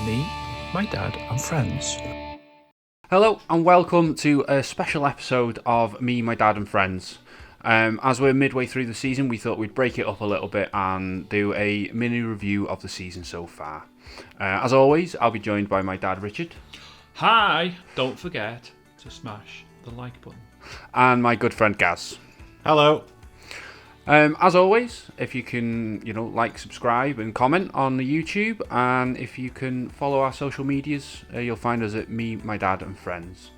Me, my dad and friends. Hello and welcome to a special episode of Me, My Dad and Friends. As we're midway through the season, we thought we'd break it up a little bit and do a mini review of the season so far. As always, I'll be joined by my dad Richard. Hi! Don't forget to smash the like button. And my good friend Gaz. Hello. As always, if you can, like, subscribe and comment on the YouTube, and if you can follow our social medias, you'll find us at Me, My Dad and Friends.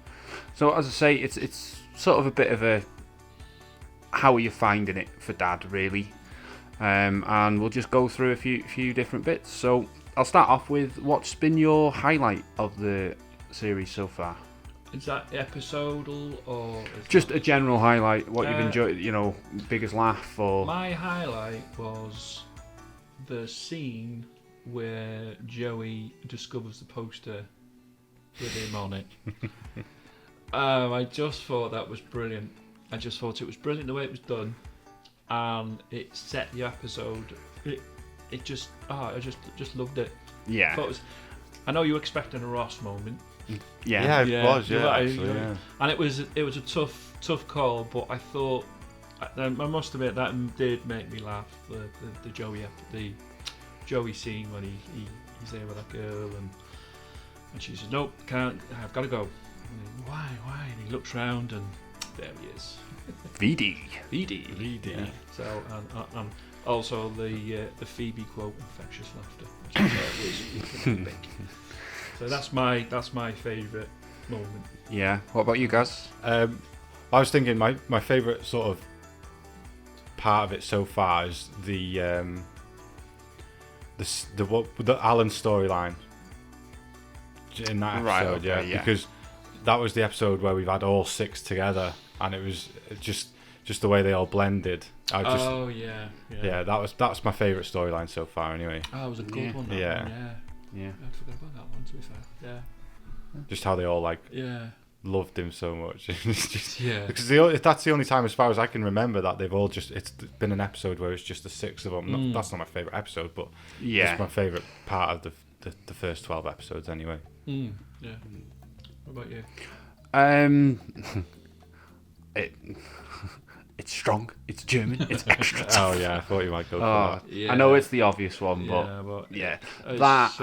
So, as I say, it's sort of a bit of a how are you finding it for Dad, really, and we'll just go through a few different bits. So, I'll start off with what's been your highlight of the series so far. Is that episodal or Just a general highlight, what you've enjoyed, biggest laugh or... My highlight was the scene where Joey discovers the poster with him on it. I just thought that was brilliant. I just thought it was brilliant the way it was done, and it set the episode. I just loved it. Yeah. I know you were expecting a Ross moment. Yeah. It was, actually. And it was a tough call, but I thought I must admit that did make me laugh. The Joey scene when he's there with that girl and she says, "Nope, can't. I've got to go." And why? And he looks round and there he is. VD. Yeah. So and also the Phoebe quote, "Infectious laughter," which I thought was big. So that's my favourite moment. Yeah. What about you guys? I was thinking my favourite sort of part of it so far is the Alan storyline in that episode. Right, okay, yeah. Because that was the episode where we've had all six together, and it was just the way they all blended. Yeah, that's my favourite storyline so far. Anyway. Oh, it was a good one. Yeah. Yeah. I'd forgot about that one, to be fair. Yeah. Just how they all loved him so much. Because that's the only time, as far as I can remember, that they've all it's been an episode where it's just the six of them. That's not my favourite episode, but it's my favourite part of the first 12 episodes anyway. Yeah. What about you? It's strong. It's German. It's extra tough. Oh yeah, I thought you might go for that. Yeah. I know it's the obvious one, but that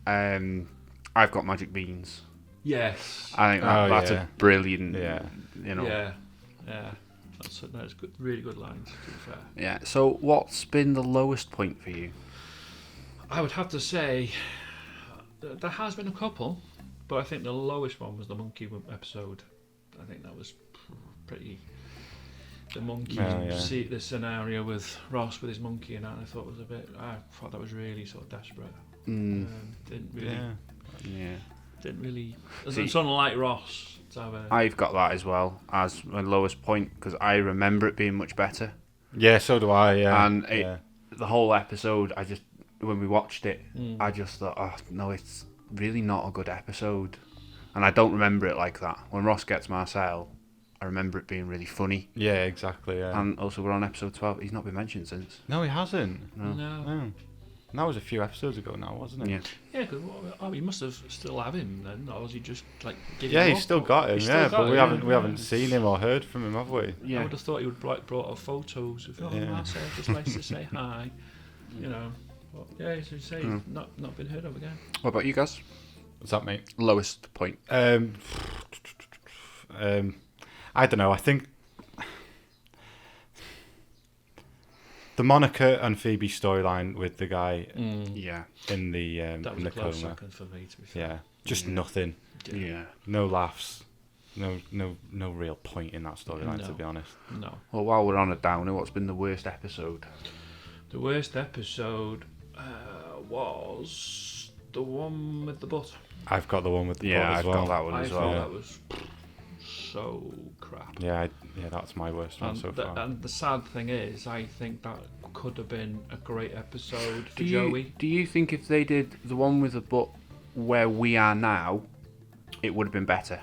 and I've got magic beans. Yes. I think that's a brilliant. Yeah. Yeah. That's good. Really good lines, to be fair. Yeah. So, what's been the lowest point for you? I would have to say there has been a couple, but I think the lowest one was the monkey episode. I think that was pretty. The monkey, see the scenario with Ross with his monkey, and that I thought was a bit. I thought that was really sort of desperate. Didn't really. It's unlike Ross. I've got that as well as my lowest point because I remember it being much better. Yeah, so do I. Yeah, and the whole episode, when we watched it, I just thought, oh no, it's really not a good episode, and I don't remember it like that. When Ross gets Marcel, I remember it being really funny. Yeah, exactly. Yeah. And also, we're on episode 12. He's not been mentioned since. No, he hasn't. No. And that was a few episodes ago now, wasn't it? Yeah. Yeah, because he must have still have him then, or was he just like? He's still got him. But we haven't seen him or heard from him, have we? Yeah. I would have thought he would brought up photos of Marcel, just likes to say hi, But as you say, not been heard of again. What about you guys? What's that, mate? Lowest point. I don't know. I think the Monica and Phoebe storyline with the guy, in the that was in the a close coma. second for me, to be fair. Yeah, just nothing. Yeah. No laughs. No real point in that storyline, to be honest. No. Well, while we're on a downer, what's been the worst episode? The worst episode was the one with the butt. I've got the one with the butt as I've well. got that one as well. I thought that was so crap. Yeah, that's my worst one so far. And the sad thing is, I think that could have been a great episode for Joey. Do you think if they did the one with the butt where we are now, it would have been better?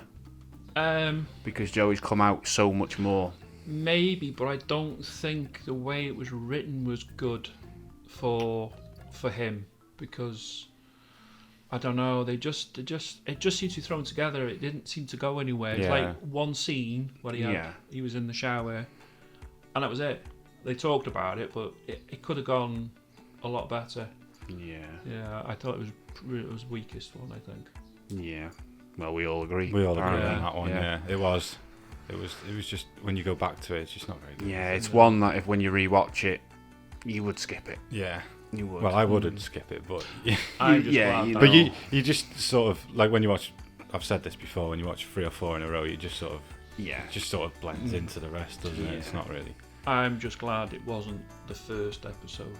Because Joey's come out so much more. Maybe, but I don't think the way it was written was good for him, because I don't know. It just seemed to be thrown together. It didn't seem to go anywhere. It's like one scene where he was in the shower, and that was it. They talked about it, but it could have gone a lot better. Yeah. I thought it was weakest one. I think. Yeah. Well, we all agree. We all agree on that one. Yeah. It was just when you go back to it, it's just not very good. Yeah, it's one that when you rewatch it, you would skip it. Yeah. You would. Well, I wouldn't skip it, but you just sort of like when you watch. I've said this before. When you watch 3 or 4 in a row, you just sort of blends into the rest, doesn't it? It's not really. I'm just glad it wasn't the first episode,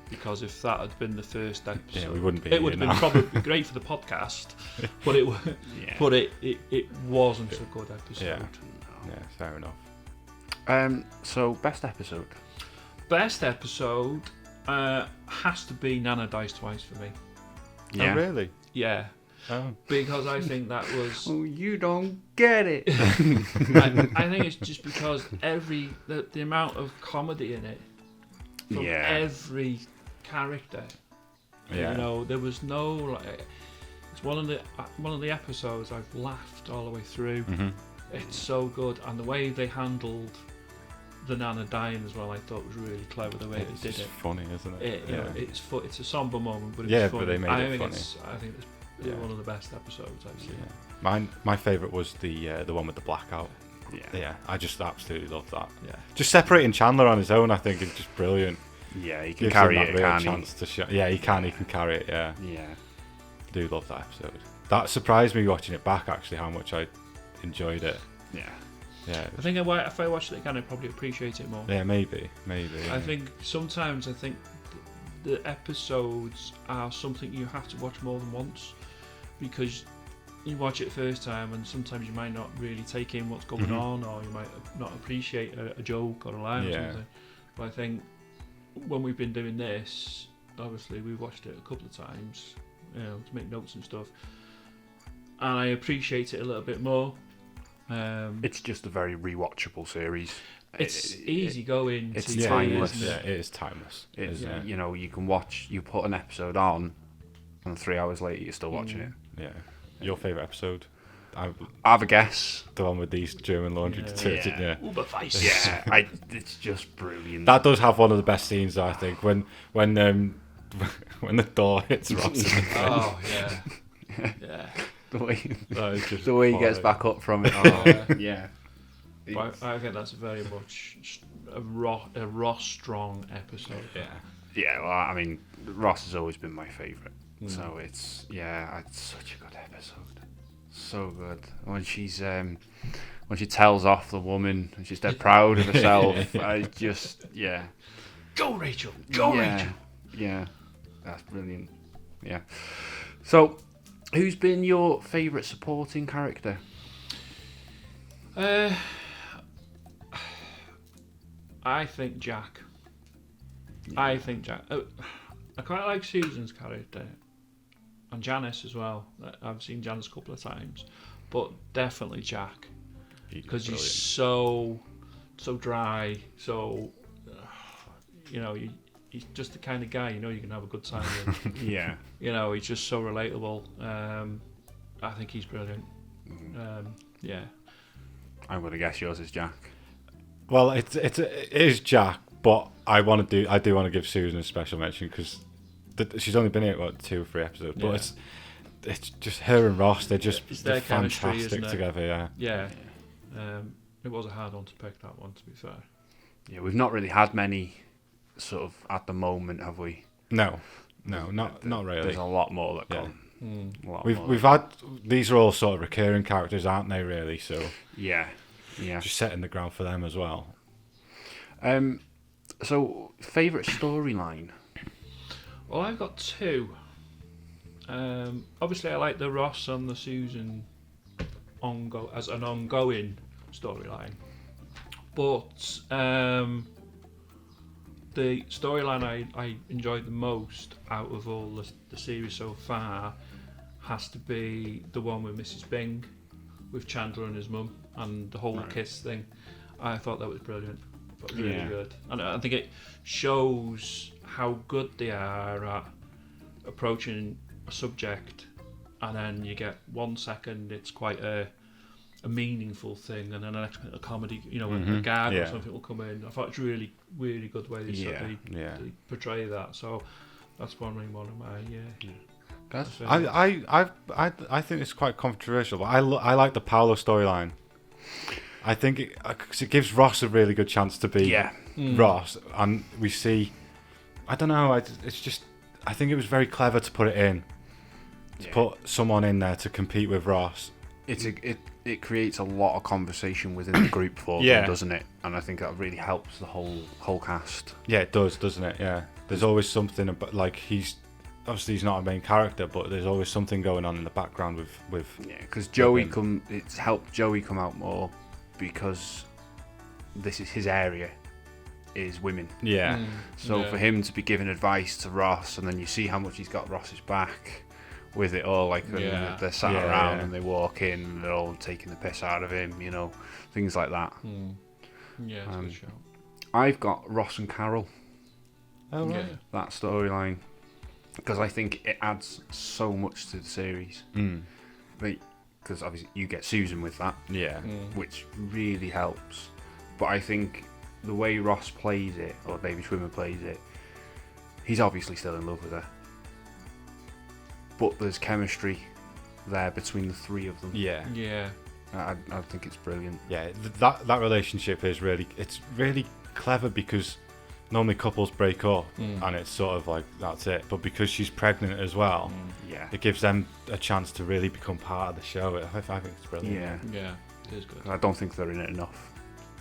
because if that had been the first episode, we wouldn't be. It would have been probably great for the podcast, but it wasn't a good episode. Yeah, fair enough. So best episode. Best episode. Has to be Nana Dies Twice for me. Yeah. Oh, really? Yeah. Oh. Because I think that was... Oh, you don't get it. I think it's just because the amount of comedy in it from every character. Yeah. You know, there was no... it's one of the episodes I've laughed all the way through. Mm-hmm. It's so good. And the way they handled the Nana dying as well, I thought was really clever the way they did it. It's funny, isn't it? It's a somber moment, but it's funny. But they made it funny. I think it's one of the best episodes I've seen. Yeah. My favourite was the one with the blackout. Yeah, I just absolutely loved that. Yeah, just separating Chandler on his own, I think, is just brilliant. Yeah, he can carry it, can't he? Yeah, he can carry it. Yeah. Yeah. I do love that episode. That surprised me watching it back, actually, how much I enjoyed it. Yeah. Yeah. I think if I watched it again, I'd probably appreciate it more. Yeah, maybe. I think sometimes the episodes are something you have to watch more than once, because you watch it the first time and sometimes you might not really take in what's going on, or you might not appreciate a joke or a line or something. But I think when we've been doing this, obviously we watched it a couple of times, to make notes and stuff, and I appreciate it a little bit more. It's just a very rewatchable series. It's easy going. It's timeless. Yeah, it is timeless. You know, you put an episode on, and 3 hours later you're still watching it. Yeah. Your favourite episode? I have a guess. The one with these German laundry detergent. Yeah. Uberweiss. Yeah, it's just brilliant. That does have one of the best scenes, I think, when the door hits Ross in the face. Oh yeah. Yeah. The way he gets back up from it. Yeah. But I think that's very much a Ross strong episode. Yeah. Yeah. Well, I mean, Ross has always been my favourite. So it's such a good episode. So good. When she tells off the woman and she's dead proud of herself. Go Rachel. Go Rachel. Yeah. That's brilliant. Yeah. So, who's been your favourite supporting character? I think Jack. I quite like Susan's character, and Janice as well. I've seen Janice a couple of times, but definitely Jack, because he's so dry. So, he's just the kind of guy you can have a good time with. Yeah. He's just so relatable. I think he's brilliant. Yeah. I'm gonna guess yours is Jack. Well, it is Jack, but I do want to give Susan a special mention because she's only been here 2 or 3 episodes, but it's just her and Ross. They're just fantastic together. Yeah. It was a hard one to pick, that one, to be fair. Yeah, we've not really had many sort of at the moment, have we? No, not really. There's a lot more that come. We've had, these are all sort of recurring characters, aren't they? Really, so yeah. Just setting the ground for them as well. So favourite storyline? Well, I've got 2. Obviously, I like the Ross and the Susan as an ongoing storyline, but the storyline I enjoyed the most out of all the series so far has to be the one with Mrs. Bing, with Chandler and his mum, and the whole kiss thing. I thought that was brilliant, but really good, and I think it shows how good they are at approaching a subject, and then you get 1 second it's quite a meaningful thing, and then the next minute a comedy, a gag or something will come in. I thought it's really, really good way they portray that. So that's probably one of my Guys? I think it's quite controversial, but I like the Paolo storyline. I think it gives Ross a really good chance to be Ross, and we see. I don't know. It's just. I think it was very clever to put it in, to put someone in there to compete with Ross. It creates a lot of conversation within the group for them, doesn't it? And I think that really helps the whole cast. Yeah, it does, doesn't it? Yeah. There's always something about, like, he's not a main character, but there's always something going on in the background with because it's helped Joey come out more, because this is his area, is women. So for him to be giving advice to Ross, and then you see how much he's got Ross's back with it all, like they're sat around and they walk in and they're all taking the piss out of him, things like that. Yeah, it's a good show. I've got Ross and Carol. Oh, right. That storyline, because I think it adds so much to the series. Because obviously you get Susan with that, which really helps. But I think the way Ross plays it, or Baby Swimmer plays it, he's obviously still in love with her. But there's chemistry there between the three of them. Yeah. I think it's brilliant. Yeah, that relationship is really clever, because normally couples break up and it's sort of like that's it. But because she's pregnant as well, it gives them a chance to really become part of the show. I think it's brilliant. Yeah, it is good. I don't think they're in it enough.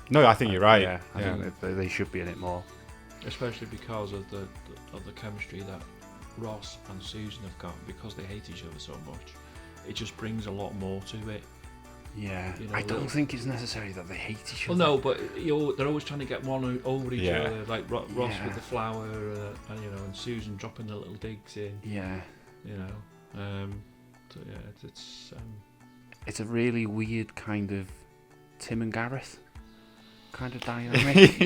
No, I think you're right. I think they should be in it more. Especially because of the chemistry that Ross and Susan have got, because they hate each other so much. It just brings a lot more to it. Yeah, I don't think it's necessary that they hate each other. Well, no, but they're always trying to get one over each other, like Ross with the flower, and Susan dropping the little digs in. Yeah. So yeah, it's a really weird kind of Tim and Gareth kind of dynamic.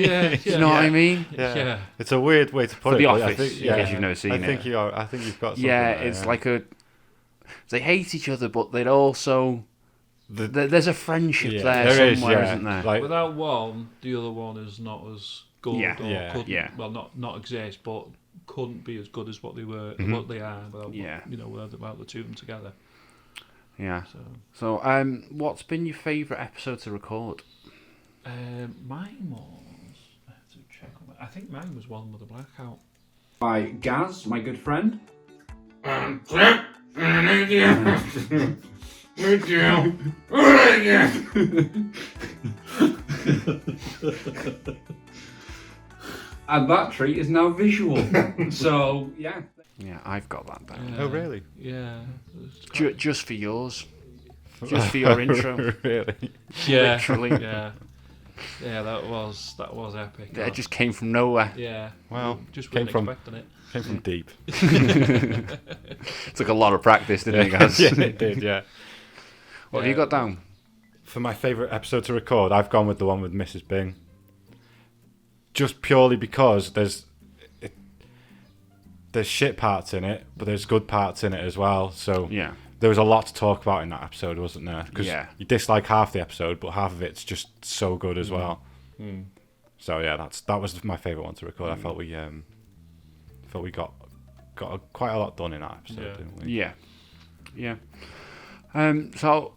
You know what I mean? Yeah. It's a weird way to put For it. The Office, I think, in case you've never seen it. I think you've got something it's like they hate each other, but they'd also... there's a friendship there somewhere, isn't there? Like, without one, the other one is not as good, well, not exist, but couldn't be as good as what they were, what they are, without the two of them together. Yeah. So, what's been your favourite episode to record? Mine was... I have to check on that. I think mine was one with the blackout. By Gaz, my good friend. And that treat is now visual. So, yeah. Yeah, I've got that down. Oh, really? Yeah. Just for yours. Just for your intro. Really? Yeah. Literally. Yeah. Yeah, that was epic. It just came from nowhere. Yeah. Well, just wasn't expecting it. Came from deep. Took a lot of practice, didn't it, guys? Yeah, it did, yeah. What have you got down? For my favourite episode to record, I've gone with the one with Mrs. Bing. Just purely because there's shit parts in it, but there's good parts in it as well. So there was a lot to talk about in that episode, wasn't there? Because you dislike half the episode, but half of it's just so good as well. So yeah, that was my favourite one to record. I felt we got quite a lot done in that episode, didn't we? Yeah. So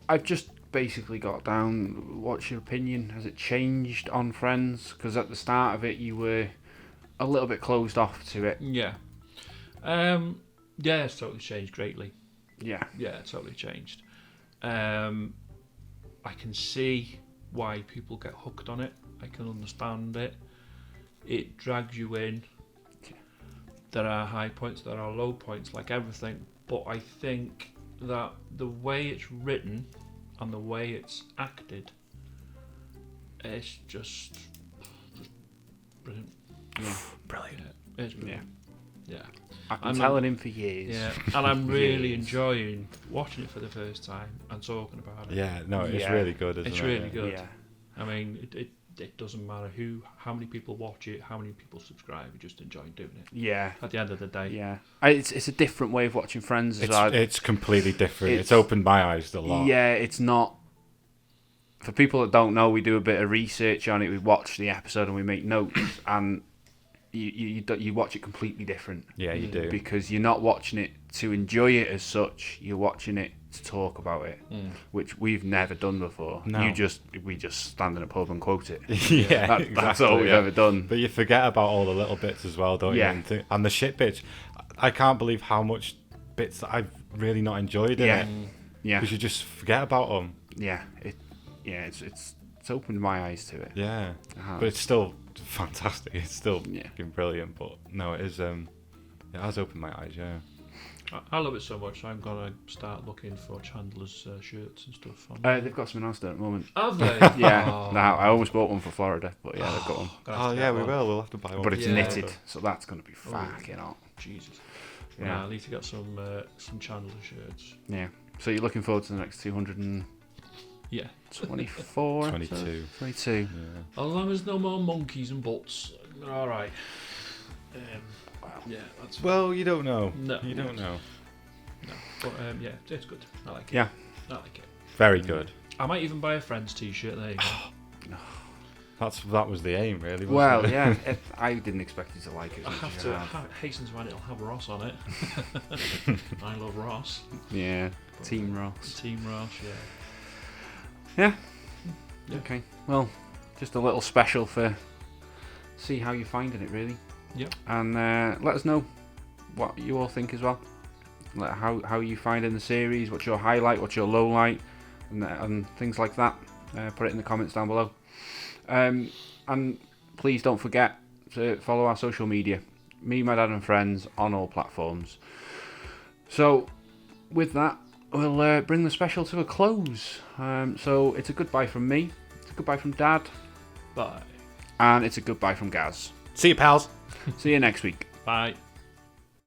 I've just basically got down, what's your opinion? Has it changed on Friends? Because at the start of it you were a little bit closed off to it. Yeah, it's totally changed greatly. Yeah, it's totally changed. I can see why people get hooked on it. I can understand it. It drags you in. There are high points, there are low points, like everything. But I think that the way it's written and the way it's acted, it's just brilliant. Yeah. Brilliant. It's brilliant. Yeah. I've been telling him for years. Yeah, and I'm really enjoying watching it for the first time and talking about it. Yeah, no, it's really good, isn't it? It's really good. Yeah. I mean, it doesn't matter how many people watch it, how many people subscribe. You just enjoy doing it. Yeah. At the end of the day. Yeah. It's a different way of watching Friends as well. It's completely different. It's opened my eyes a lot. Yeah, it's not. For people that don't know, we do a bit of research on it. We watch the episode and we make notes, and you watch it completely different. Yeah, you do. Because you're not watching it to enjoy it as such. You're watching it to talk about it, which we've never done before. No. We just stand in a pub and quote it. Yeah, That's all we've ever done. But you forget about all the little bits as well, don't you? And the shit bits. I can't believe how much bits that I've really not enjoyed in it. Yeah. Because you just forget about them. Yeah. It's opened my eyes to it. Yeah. But it's still fantastic. It's still fucking brilliant. But no, it is. It has opened my eyes. Yeah. I love it so much. I'm gonna start looking for Chandler's shirts and stuff. They've got some announced at the moment. Have they? Yeah. Now I almost bought one for Florida, but yeah, they've got one. Oh yeah, we will. We'll have to buy one. But it's knitted, so that's gonna be fucking hot. Jesus. Yeah. I need to get some Chandler shirts. Yeah. So you're looking forward to the next 224? 22. 22. Yeah. As long as no more monkeys and butts, they're all right. Yeah, that's. Well, you don't know. No, you don't know. No, but yeah, it's good. I like it. Yeah. I like it. Very good. I might even buy a Friends t-shirt. There you go. That was the aim, really. Wasn't Well, it? yeah. I didn't expect you to like it. I have to hasten to add it'll have Ross on it. I love Ross. Yeah. Team Ross. Team Ross. Yeah. Okay. Well, just a little special for see how you're finding it, really. Yep. And let us know what you all think as well. Like how you finding the series, what's your highlight, what's your low light, and things like that. Put it in the comments down below. And please don't forget to follow our social media. Me, my dad and friends on all platforms. So with that, we'll bring the special to a close. So it's a goodbye from me. It's a goodbye from Dad. Bye. And it's a goodbye from Gaz. See you, pals. See you next week. Bye.